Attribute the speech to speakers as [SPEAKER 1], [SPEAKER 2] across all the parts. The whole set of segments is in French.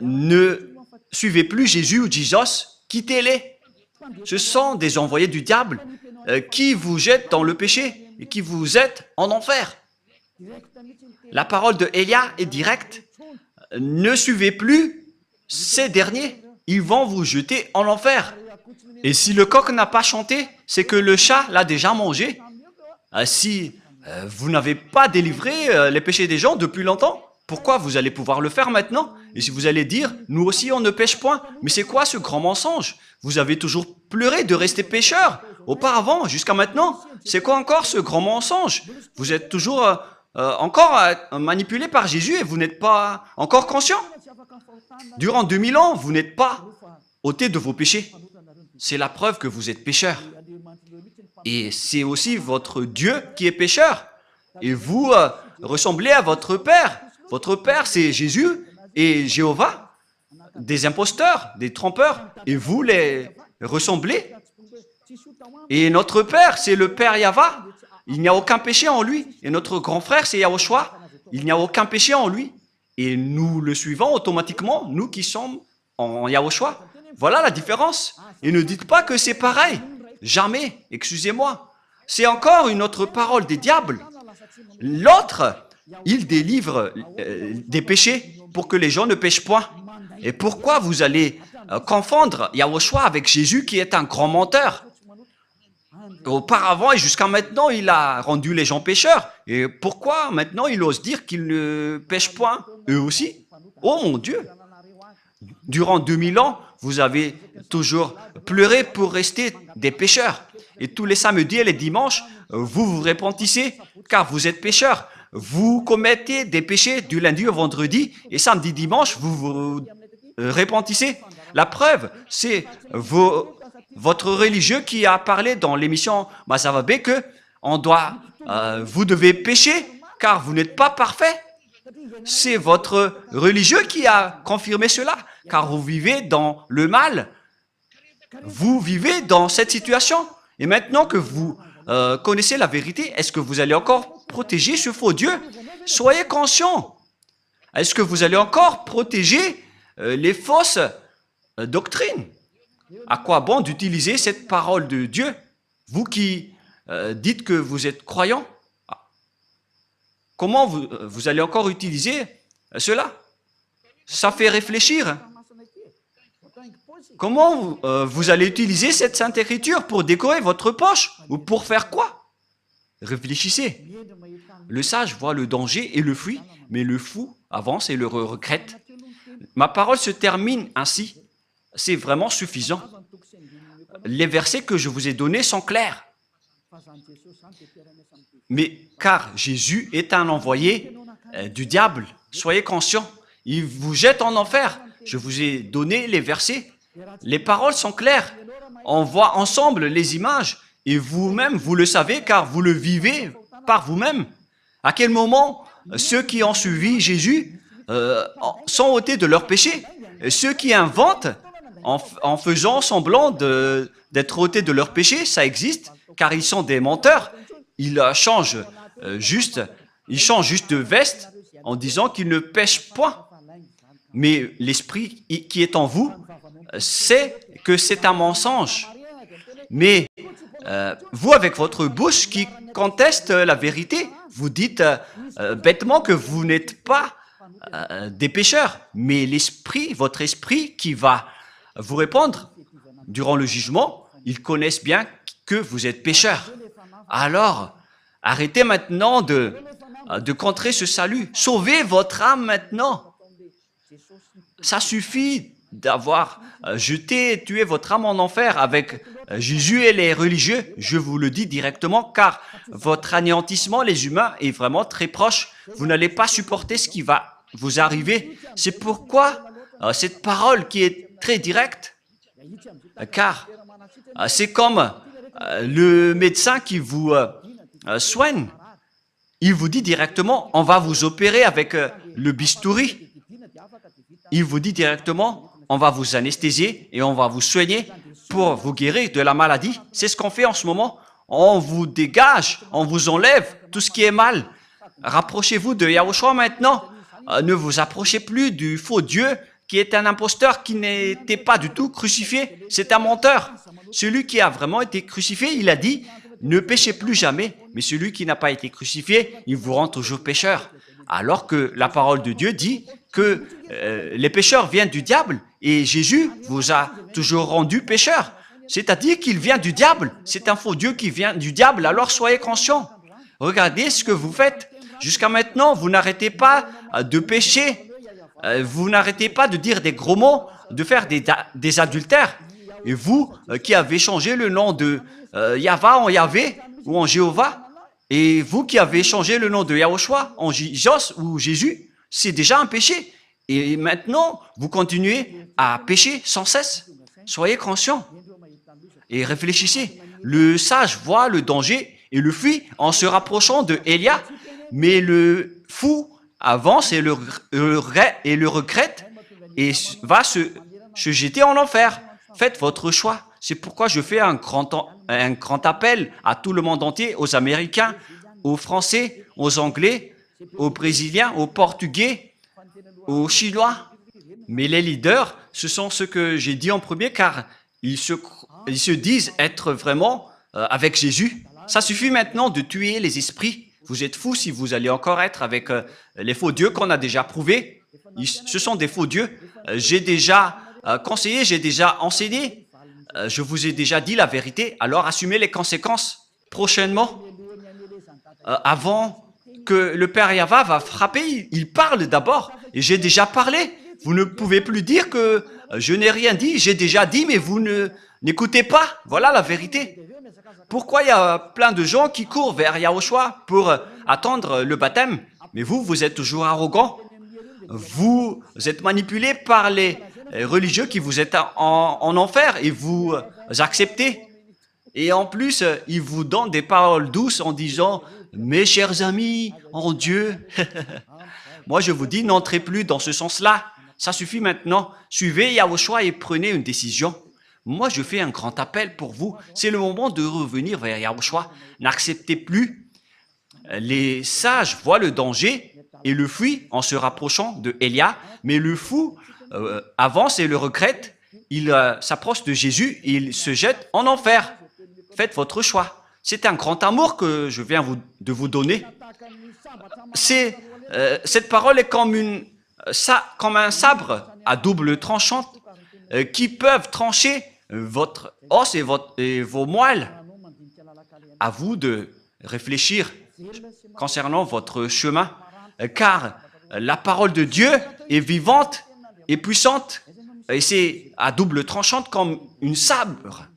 [SPEAKER 1] Ne suivez plus Jésus ou Jesus, quittez-les. Ce sont des envoyés du diable qui vous jettent dans le péché et qui vous jettent en enfer. La parole de Élia est directe. Ne suivez plus ces derniers. Ils vont vous jeter en enfer. Et si le coq n'a pas chanté, c'est que le chat l'a déjà mangé. Si vous n'avez pas délivré les péchés des gens depuis longtemps, pourquoi vous allez pouvoir le faire maintenant? Et si vous allez dire, nous aussi on ne pêche point. Mais c'est quoi ce grand mensonge? Vous avez toujours pleuré de rester pécheur auparavant, jusqu'à maintenant. C'est quoi encore ce grand mensonge? Vous êtes toujours encore manipulé par Jésus et vous n'êtes pas encore conscient. Durant 2000 ans, vous n'êtes pas ôté de vos péchés. C'est la preuve que vous êtes pécheur. Et c'est aussi votre Dieu qui est pécheur. Et vous ressemblez à votre Père. Votre Père, c'est Jésus et Jéhovah, des imposteurs, des trompeurs. Et vous les ressemblez. Et notre Père, c'est le Père Yahva. Il n'y a aucun péché en lui. Et notre grand frère, c'est Yahushua. Il n'y a aucun péché en lui. Et nous le suivons automatiquement, nous qui sommes en Yahushua. Voilà la différence. Et ne dites pas que c'est pareil. Jamais, excusez-moi. C'est encore une autre parole des diables. L'autre, il délivre des péchés pour que les gens ne pêchent point. Et pourquoi vous allez confondre Yahushua avec Jésus qui est un grand menteur? Auparavant et jusqu'à maintenant, il a rendu les gens pécheurs. Et pourquoi maintenant il ose dire qu'ils ne pêchent point? Eux aussi? Oh mon Dieu! Durant 2000 ans, vous avez toujours pleuré pour rester des pécheurs. Et tous les samedis et les dimanches, vous vous repentissez car vous êtes pécheurs. Vous commettez des péchés du lundi au vendredi et samedi, dimanche, vous vous repentissez. La preuve, c'est votre religieux qui a parlé dans l'émission Masavabé que vous devez pécher car vous n'êtes pas parfait. C'est votre religieux qui a confirmé cela, car vous vivez dans le mal. Vous vivez dans cette situation. Et maintenant que vous connaissez la vérité, est-ce que vous allez encore protéger ce faux Dieu? Soyez conscient. Est-ce que vous allez encore protéger les fausses doctrines? À quoi bon d'utiliser cette parole de Dieu? Vous qui dites que vous êtes croyant, comment vous allez encore utiliser cela? Ça fait réfléchir. Comment vous allez utiliser cette Sainte Écriture pour décorer votre poche? Ou pour faire quoi? Réfléchissez. Le sage voit le danger et le fuit, mais le fou avance et le regrette. Ma parole se termine ainsi. C'est vraiment suffisant. Les versets que je vous ai donnés sont clairs. Mais car Jésus est un envoyé du diable, soyez conscients. Il vous jette en enfer. Je vous ai donné les versets. Les paroles sont claires. On voit ensemble les images. Et vous-même, vous le savez car vous le vivez par vous-même. À quel moment ceux qui ont suivi Jésus sont ôtés de leurs péchés? Ceux qui inventent en faisant semblant d'être ôtés de leurs péchés, ça existe car ils sont des menteurs. Ils changent juste de veste en disant qu'ils ne pêchent point. Mais l'esprit qui est en vous sait que c'est un mensonge. Mais vous, avec votre bouche qui conteste la vérité, vous dites bêtement que vous n'êtes pas des pécheurs. Mais l'esprit, votre esprit qui va vous répondre durant le jugement, ils connaissent bien que vous êtes pécheurs. Alors, arrêtez maintenant de contrer ce salut. Sauvez votre âme maintenant. Ça suffit d'avoir jeté et tué votre âme en enfer avec Jésus et les religieux. Je vous le dis directement, car votre anéantissement, les humains, est vraiment très proche. Vous n'allez pas supporter ce qui va vous arriver. C'est pourquoi cette parole qui est très directe, car c'est comme le médecin qui vous soigne. Il vous dit directement, on va vous opérer avec le bistouri. Il vous dit directement, on va vous anesthésier et on va vous soigner pour vous guérir de la maladie. C'est ce qu'on fait en ce moment. On vous dégage, on vous enlève tout ce qui est mal. Rapprochez-vous de Yahushua maintenant. Ne vous approchez plus du faux Dieu qui est un imposteur, qui n'était pas du tout crucifié. C'est un menteur. Celui qui a vraiment été crucifié, il a dit, ne péchez plus jamais. Mais celui qui n'a pas été crucifié, il vous rend toujours pécheur. Alors que la parole de Dieu dit que les pécheurs viennent du diable et Jésus vous a toujours rendu pécheur. C'est-à-dire qu'il vient du diable. C'est un faux Dieu qui vient du diable. Alors soyez conscients. Regardez ce que vous faites. Jusqu'à maintenant, vous n'arrêtez pas de pécher. Vous n'arrêtez pas de dire des gros mots, de faire des adultères. Et vous qui avez changé le nom de Yahva en Yahvé ou en Jéhovah, et vous qui avez changé le nom de Yahushua en Jos ou Jésus, c'est déjà un péché. Et maintenant, vous continuez à pécher sans cesse. Soyez conscients et réfléchissez. Le sage voit le danger et le fuit en se rapprochant de Élia, mais le fou avance et le regrette et va se jeter en enfer. Faites votre choix. C'est pourquoi je fais un grand appel à tout le monde entier, aux Américains, aux Français, aux Anglais, aux Brésiliens, aux Portugais, aux Chinois. Mais les leaders, ce sont ceux que j'ai dit en premier, car ils se disent être vraiment avec Jésus. Ça suffit maintenant de tuer les esprits. Vous êtes fous si vous allez encore être avec les faux dieux qu'on a déjà prouvés. Ce sont des faux dieux. J'ai déjà conseillé, j'ai déjà enseigné. Je vous ai déjà dit la vérité. Alors assumez les conséquences. Prochainement, avant que le Père Yahva va frapper, il parle d'abord. Et j'ai déjà parlé. Vous ne pouvez plus dire que je n'ai rien dit. J'ai déjà dit, mais vous n'écoutez pas. Voilà la vérité. Pourquoi il y a plein de gens qui courent vers Yahushua pour attendre le baptême? Mais vous êtes toujours arrogant. Vous êtes manipulé par les religieux qui vous êtes en enfer et vous acceptez. Et en plus, ils vous donnent des paroles douces en disant « Mes chers amis, en Dieu ». Moi, je vous dis, n'entrez plus dans ce sens-là. Ça suffit maintenant. Suivez Yahushua et prenez une décision. Moi, je fais un grand appel pour vous. C'est le moment de revenir vers Yahushua. N'acceptez plus. Les sages voient le danger et le fuient en se rapprochant de Élia, mais le fou avance et le regrette. Il s'approche de Jésus et il se jette en enfer. Faites votre choix. C'est un grand amour que je viens de vous donner. Cette parole est comme un sabre à double tranchant qui peuvent trancher votre os et vos moelles. À vous de réfléchir concernant votre chemin, car la parole de Dieu est vivante et puissante, et c'est à double tranchante comme un sabre.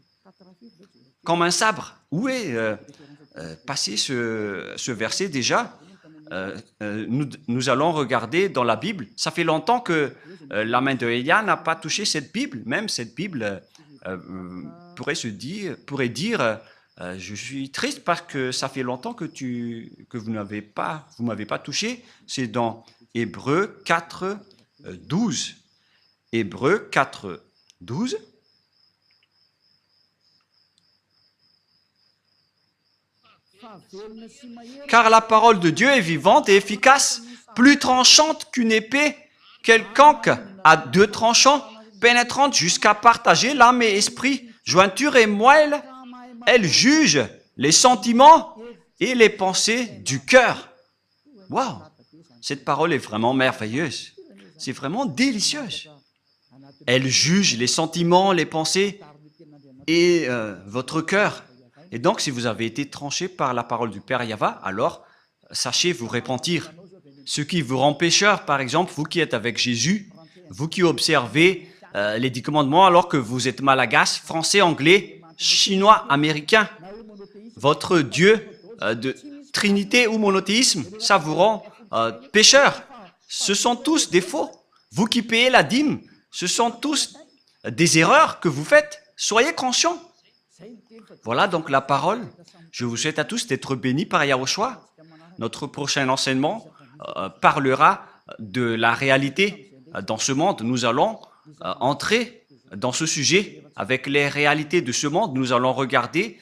[SPEAKER 1] Où est passé ce verset déjà? Nous allons regarder dans la Bible. Ça fait longtemps que la main de Élia n'a pas touché cette Bible. Même cette Bible pourrait dire je suis triste parce que ça fait longtemps que vous m'avez pas touché. C'est dans Hébreux 4, 12. Hébreux 4, 12. Car la parole de Dieu est vivante et efficace, plus tranchante qu'une épée quelconque à deux tranchants, pénétrante jusqu'à partager l'âme et esprit, jointure et moelle. Elle juge les sentiments et les pensées du cœur. Waouh! Cette parole est vraiment merveilleuse. C'est vraiment délicieuse. Elle juge les sentiments, les pensées et votre cœur. Et donc, si vous avez été tranché par la parole du Père Yahva, alors sachez vous repentir. Ce qui vous rend pécheur, par exemple, vous qui êtes avec Jésus, vous qui observez les 10 commandements alors que vous êtes malagasy, français, anglais, chinois, américain, votre Dieu de Trinité ou monothéisme, ça vous rend pécheur. Ce sont tous des faux. Vous qui payez la dîme, ce sont tous des erreurs que vous faites. Soyez conscients. Voilà donc la parole. Je vous souhaite à tous d'être bénis par Yahushua. Notre prochain enseignement parlera de la réalité dans ce monde. Nous allons entrer dans ce sujet avec les réalités de ce monde. Nous allons regarder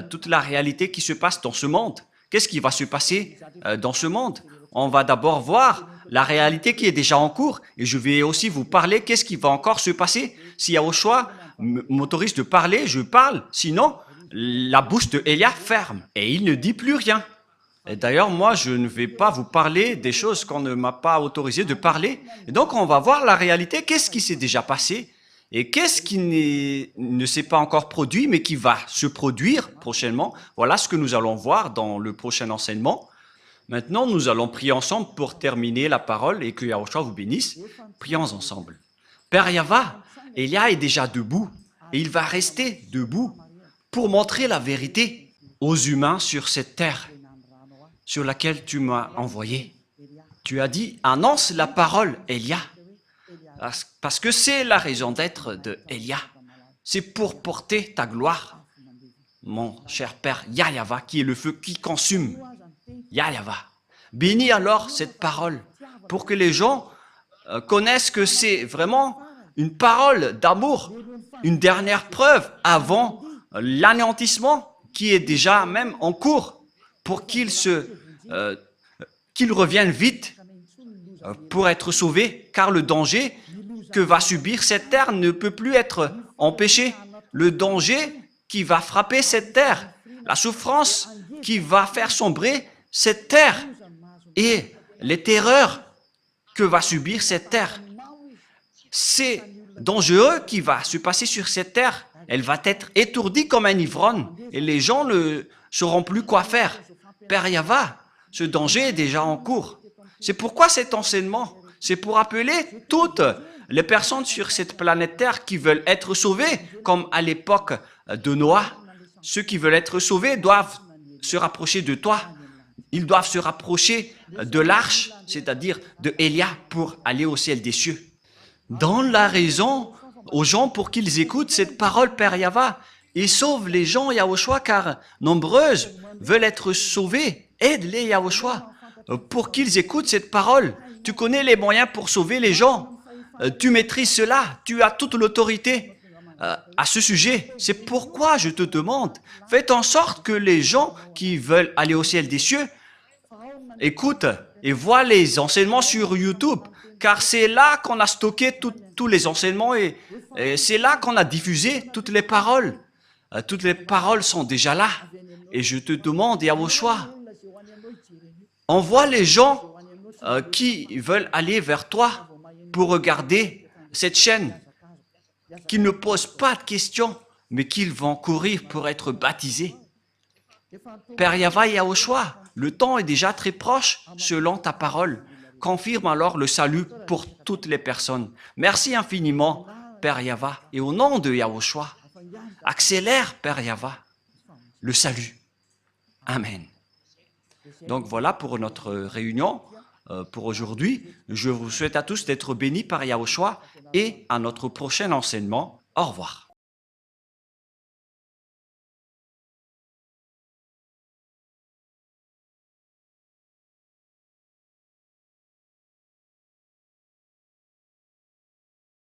[SPEAKER 1] toute la réalité qui se passe dans ce monde. Qu'est-ce qui va se passer dans ce monde? On va d'abord voir la réalité qui est déjà en cours et je vais aussi vous parler qu'est-ce qui va encore se passer. Si Yahushua m'autorise de parler, je parle. Sinon, la bouche de Élia ferme et il ne dit plus rien. Et d'ailleurs, moi, je ne vais pas vous parler des choses qu'on ne m'a pas autorisé de parler. Et donc, on va voir la réalité, qu'est-ce qui s'est déjà passé et qu'est-ce qui ne s'est pas encore produit, mais qui va se produire prochainement. Voilà ce que nous allons voir dans le prochain enseignement. Maintenant, nous allons prier ensemble pour terminer la parole et que Yahushua vous bénisse. Prions ensemble. Père Yahva, Élia est déjà debout et il va rester debout pour montrer la vérité aux humains sur cette terre sur laquelle tu m'as envoyé. Tu as dit, annonce la parole, Élia, parce que c'est la raison d'être de Élia. C'est pour porter ta gloire, mon cher Père Yahva, qui est le feu qui consume. Yahva. Bénis alors cette parole pour que les gens connaissent que c'est vraiment une parole d'amour, une dernière preuve avant l'anéantissement qui est déjà même en cours pour qu'ils reviennent vite pour être sauvés, car le danger que va subir cette terre ne peut plus être empêché. Le danger qui va frapper cette terre, la souffrance qui va faire sombrer cette terre et les terreurs que va subir cette terre. C'est dangereux qui va se passer sur cette terre. Elle va être étourdie comme un ivrogne et les gens ne sauront plus quoi faire. Père Yahva, ce danger est déjà en cours. C'est pourquoi cet enseignement, c'est pour appeler toutes les personnes sur cette planète Terre qui veulent être sauvées, comme à l'époque de Noah. Ceux qui veulent être sauvés doivent se rapprocher de toi. Ils doivent se rapprocher de l'arche, c'est-à-dire de Élia, pour aller au ciel des cieux. Donne la raison aux gens pour qu'ils écoutent cette parole, Père Yahva, et sauve les gens, Yahushua, car nombreuses veulent être sauvées. Aide-les, Yahushua, pour qu'ils écoutent cette parole. Tu connais les moyens pour sauver les gens. Tu maîtrises cela. Tu as toute l'autorité à ce sujet. C'est pourquoi je te demande, fais en sorte que les gens qui veulent aller au ciel des cieux écoutent et voient les enseignements sur YouTube, car c'est là qu'on a stocké tous les enseignements et c'est là qu'on a diffusé toutes les paroles. Toutes les paroles sont déjà là. Et je te demande, Yahushua, envoie les gens qui veulent aller vers toi pour regarder cette chaîne, qui ne posent pas de questions, mais qu'ils vont courir pour être baptisés. Père Yahva et Yahushua, le temps est déjà très proche selon ta parole. Confirme alors le salut pour toutes les personnes. Merci infiniment, Père Yahva, et au nom de Yahushua, accélère, Père Yahva, le salut. Amen. Donc voilà pour notre réunion pour aujourd'hui. Je vous souhaite à tous d'être bénis par Yahushua et à notre prochain enseignement. Au revoir.